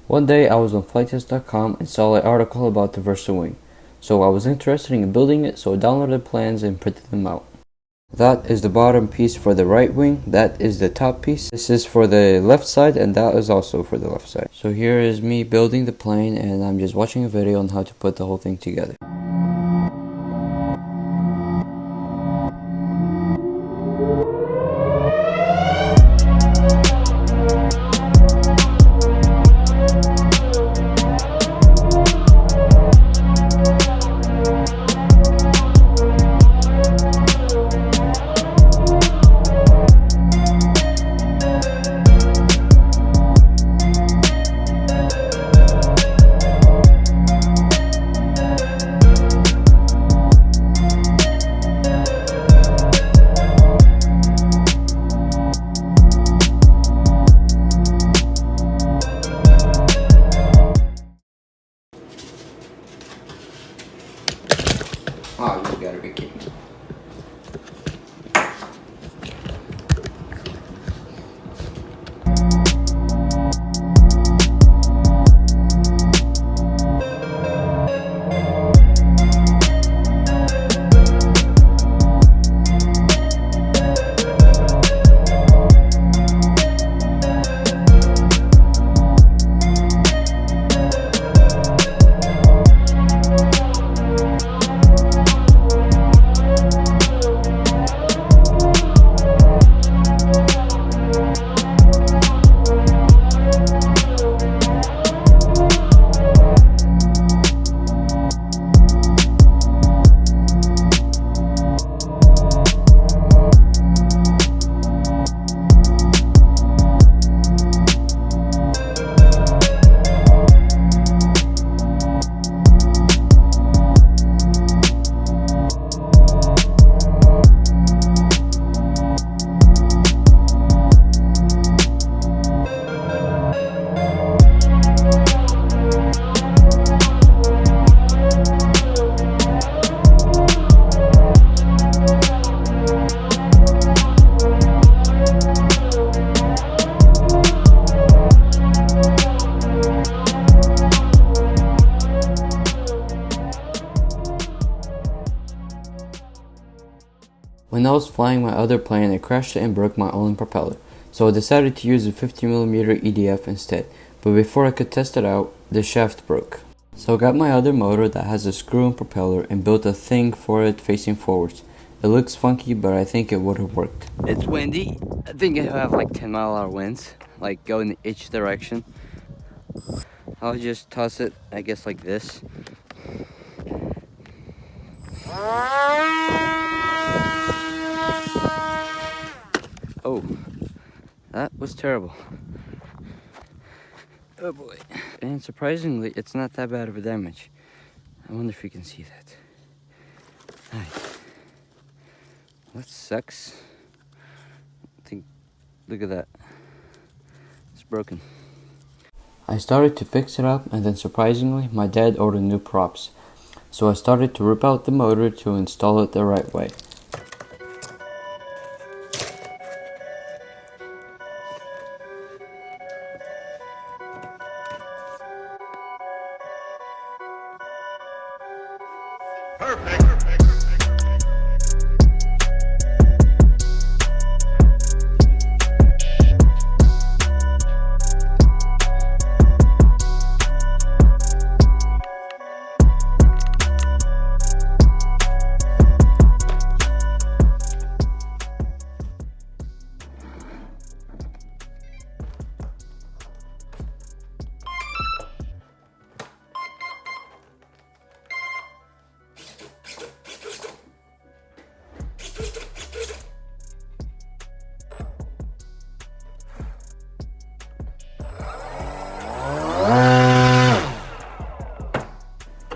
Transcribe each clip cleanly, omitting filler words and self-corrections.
One day I was on flighttest.com and saw an article about the VersaWing, so I was interested in building it, so I downloaded plans and printed them out. That is the bottom piece for the right wing, that is the top piece, this is for the left side, and that is also for the left side. So here is me building the plane, and I'm just watching a video on how to put the whole thing together. Oh, you gotta be kidding me. When I was flying my other plane, I crashed it and broke my only propeller, so I decided to use a 50mm EDF instead, but before I could test it out, the shaft broke. So I got my other motor that has a screw and propeller and built a thing for it facing forwards. It looks funky, but I think it would have worked. It's windy. I think it'll have like 10-mile-an-hour winds, like go in each direction. I'll just toss it, I guess, like this. Oh, that was terrible. Oh boy. And surprisingly, it's not that bad of a damage. I wonder if you can see that. Nice. That sucks. Look at that. It's broken. I started to fix it up, and then surprisingly, my dad ordered new props. So I started to rip out the motor to install it the right way. Perfect.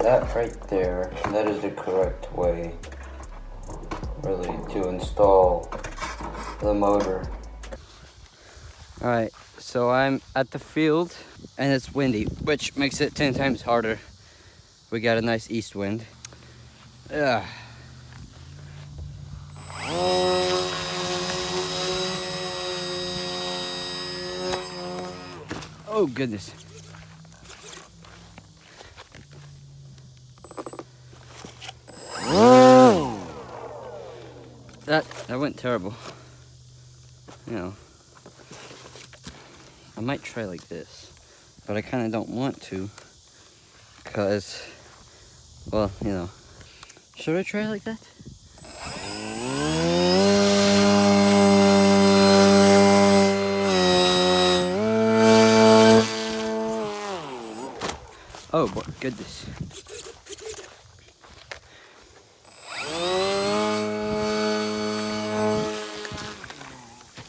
That right there, that is the correct way, really, to install the motor. Alright, so I'm at the field, and it's windy, which makes it 10 times harder. We got a nice east wind. Ugh. Oh goodness. that went terrible. You know, I might try like this, but I kind of don't want to, because, well, you know. Should I try like that? Oh, my goodness.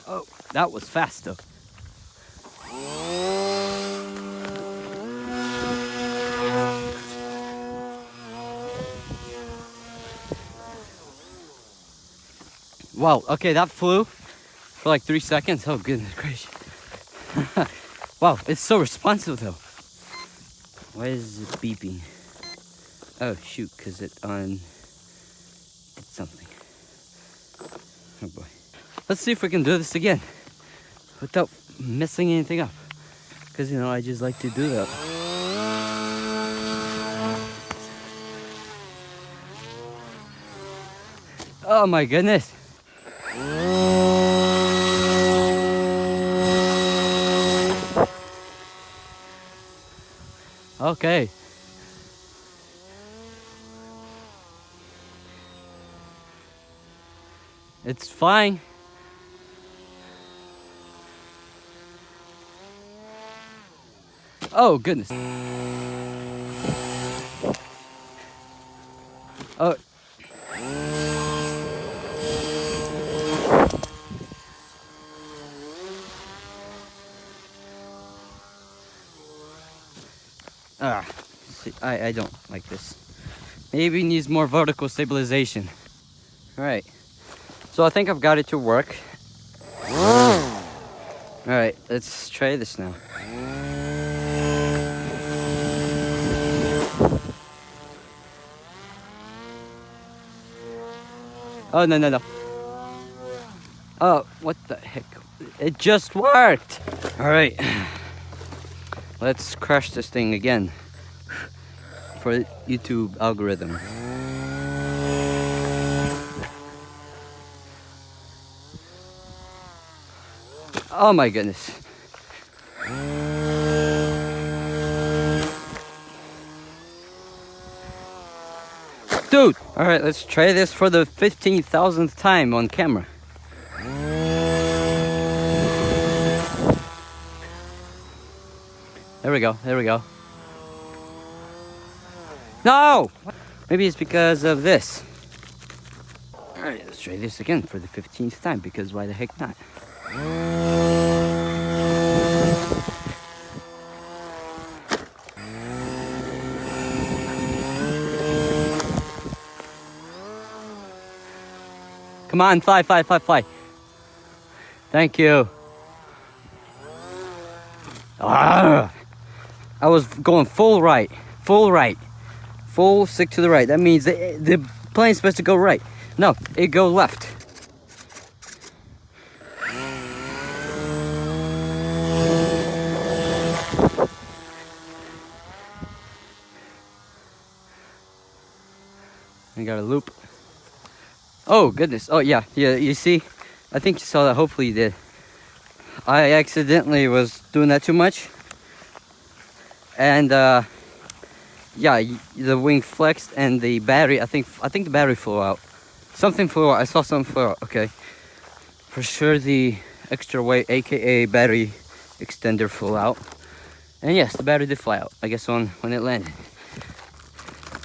Oh, that was fast though. Wow, okay, that flew for like 3 seconds. Oh, goodness gracious. Wow, it's so responsive though. Why is it beeping? Oh, shoot, because it did something. Oh boy. Let's see if we can do this again without messing anything up. Because, you know, I just like to do that. Oh my goodness. Okay. It's fine. Oh goodness. Oh. See, I don't like this. Maybe it needs more vertical stabilization. Alright. So I think I've got it to work. Alright, let's try this now. Oh, no. Oh, what the heck? It just worked! Alright. Let's crash this thing again for YouTube algorithm. Oh my goodness. Dude! Alright, let's try this for the 15,000th time on camera. There we go. No! Maybe it's because of this. Alright, let's try this again for the 15th time, because why the heck not? Come on, fly. Thank you. Ah! I was going full right, full stick to the right. That means the plane's supposed to go right. No, it go left. I got a loop. Oh goodness. Oh yeah. You see, I think you saw that. Hopefully you did. I accidentally was doing that too much. And yeah, the wing flexed and the battery, I think the battery flew out. Something flew out. I saw something flew out. Okay. For sure the extra weight, aka battery extender, flew out. And yes, the battery did fly out, I guess, when it landed.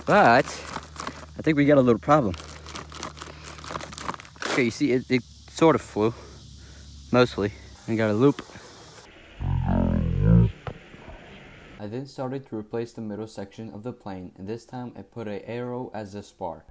But I think we got a little problem. Okay, you see it sort of flew. Mostly. I got a loop. I then started to replace the middle section of the plane, and this time I put an arrow as a spar.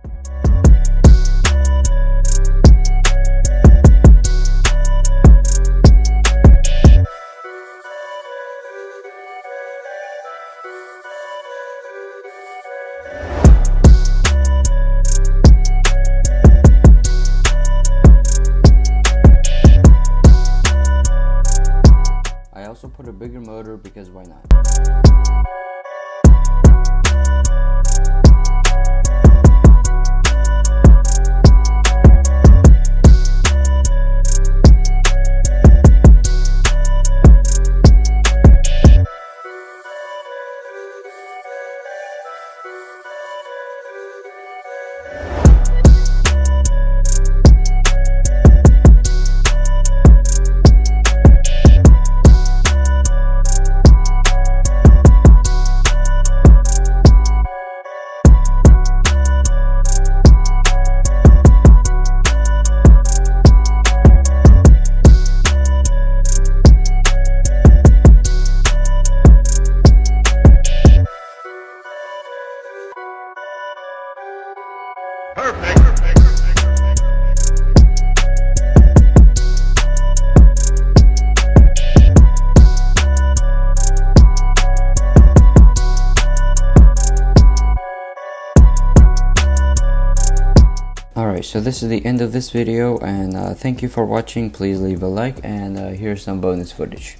I also put a bigger motor because why not? so this is the end of this video, and thank you for watching. Please leave a like, and here's some bonus footage.